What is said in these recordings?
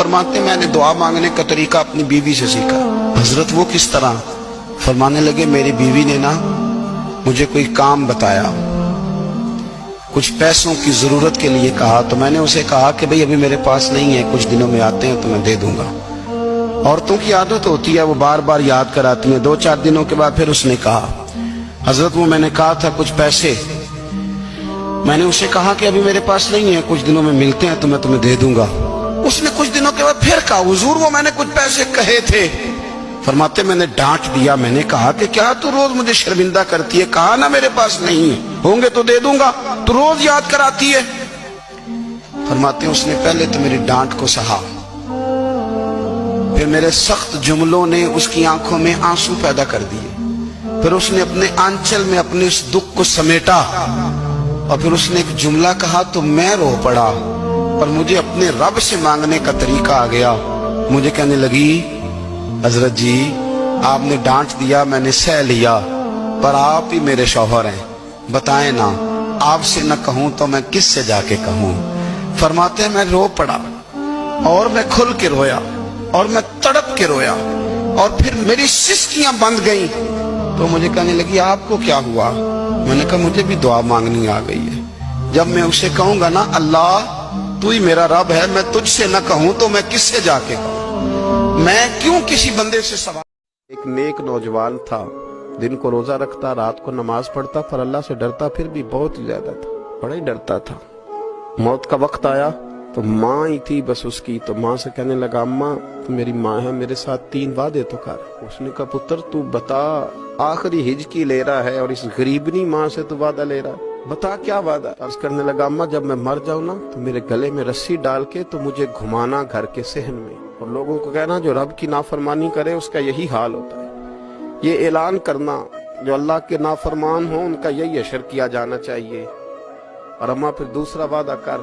فرماتے میں نے دعا مانگنے کا طریقہ اپنی بیوی سے سیکھا۔ حضرت وہ کس طرح؟ فرمانے لگے میری بیوی نے نا مجھے کوئی کام بتایا، کچھ پیسوں کی ضرورت کے لیے کہا، تو میں نے اسے کہا کہ بھئی ابھی میرے پاس نہیں ہے، کچھ دنوں میں آتے ہیں تو میں دے دوں گا۔ عورتوں کی عادت ہوتی ہے وہ بار بار یاد کراتی ہیں۔ 2-4 دنوں کے بعد پھر اس نے کہا حضرت وہ میں نے کہا تھا کچھ پیسے، میں نے اسے کہا کہ ابھی میرے پاس نہیں ہے، کچھ دنوں میں ملتے ہیں تو میں تمہیں دے دوں گا۔ اس نے کچھ دنوں کے بعد پھر کہا حضور وہ میں نے کچھ پیسے کہے تھے۔ فرماتے میں نے ڈانٹ دیا، میں نے کہا کہ کیا تو روز مجھے شرمندہ کرتی ہے، کہا نا میرے پاس نہیں ہے، ہوں گے تو دے دوں گا، تو روز یاد کراتی ہے۔ فرماتے اس نے پہلے تو میری ڈانٹ کو سہا، پھر میرے سخت جملوں نے اس کی آنکھوں میں آنسو پیدا کر دیے، پھر اس نے اپنے آنچل میں اپنے اس دکھ کو سمیٹا، اور پھر اس نے ایک جملہ کہا تو میں رو پڑا، اور مجھے اپنے رب سے مانگنے کا طریقہ آ گیا۔ مجھے کہنے لگی حضرت جی آپ نے ڈانٹ دیا، میں نے سہ لیا، پر آپ ہی میرے شوہر ہیں، بتائیں نا آپ سے نہ کہوں تو میں کس سے جا کے کہوں۔ فرماتے ہیں میں رو پڑا، اور میں کھل کے رویا، اور میں تڑپ کے رویا، اور پھر میری سسکیاں بند گئیں۔ تو مجھے کہنے لگی آپ کو کیا ہوا؟ میں نے کہا مجھے بھی دعا مانگنی آ گئی ہے، جب میں اسے کہوں گا نا اللہ تو ہی میرا رب ہے، میں تجھ سے نہ کہوں تو میں کس سے جا کے کہوں، میں کیوں کسی بندے سے سوال۔ ایک نیک نوجوان تھا، دن کو روزہ رکھتا، رات کو نماز پڑھتا، پر اللہ سے ڈرتا پھر بھی بہت ہی زیادہ تھا، بڑا ہی ڈرتا تھا۔ موت کا وقت آیا تو ماں ہی تھی بس اس کی، تو ماں سے کہنے لگا اماں تو میری ماں ہے، میرے ساتھ 3 وعدے تو کر۔ اس نے کہا پتر تو بتا، آخری ہج کی لے رہا ہے اور اس غریبنی ماں سے تو وعدہ لے رہا، بتا کیا وعدہ۔ عرض کرنے لگا اماں جب میں مر جاؤں نا تو میرے گلے میں رسی ڈال کے تو مجھے گھمانا گھر کے صحن میں، اور لوگوں کو کہنا جو رب کی نافرمانی کرے اس کا یہی حال ہوتا ہے، یہ اعلان کرنا جو اللہ کے نافرمان ہوں ان کا یہی اشر کیا جانا چاہیے۔ اور اماں پھر دوسرا وعدہ کر،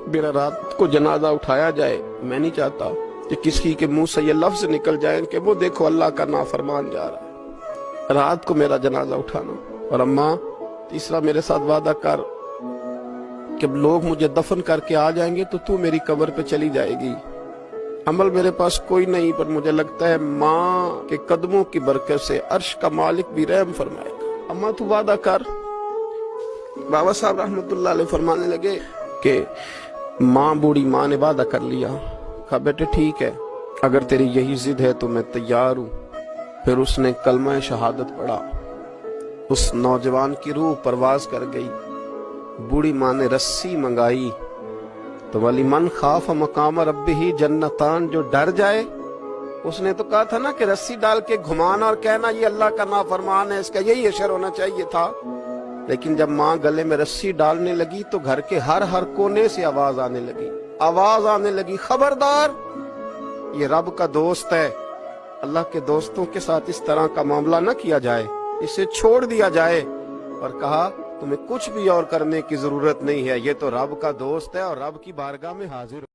میرا رات کو جنازہ اٹھایا جائے، میں نہیں چاہتا کہ کسی کے منہ سے یہ لفظ نکل جائیں کہ وہ دیکھو اللہ کا نافرمان جا رہا ہے، رات کو میرا جنازہ اٹھانا۔ اور اماں تیسرا میرے ساتھ وعدہ کر کہ لوگ مجھے دفن کر کے آ جائیں گے تو میری قبر پہ چلی جائے گی، عمل میرے پاس کوئی نہیں، پر مجھے لگتا ہے ماں کے قدموں کی برکت سے عرش کا مالک بھی رحم فرمائے گا، اماں تو وعدہ کر۔ بابا صاحب رحمت اللہ علیہ فرمانے لگے کہ ماں بوڑھی ماں نے وعدہ کر لیا، کہا بیٹے ٹھیک ہے اگر تیری یہی ضد ہے تو میں تیار ہوں۔ پھر اس نے کلمہ شہادت پڑھا، اس نوجوان کی روح پرواز کر گئی۔ بوڑھی ماں نے رسی منگائی تو ولی من خاف مقام ربہ جنتان، جو ڈر جائے، اس نے تو کہا تھا نا کہ رسی ڈال کے گھمانا اور کہنا یہ اللہ کا نافرمان ہے، اس کا یہی اشر ہونا چاہیے تھا، لیکن جب ماں گلے میں رسی ڈالنے لگی تو گھر کے ہر کونے سے آواز آنے لگی خبردار یہ رب کا دوست ہے، اللہ کے دوستوں کے ساتھ اس طرح کا معاملہ نہ کیا جائے، اسے چھوڑ دیا جائے۔ اور کہا تمہیں کچھ بھی اور کرنے کی ضرورت نہیں ہے، یہ تو رب کا دوست ہے اور رب کی بارگاہ میں حاضر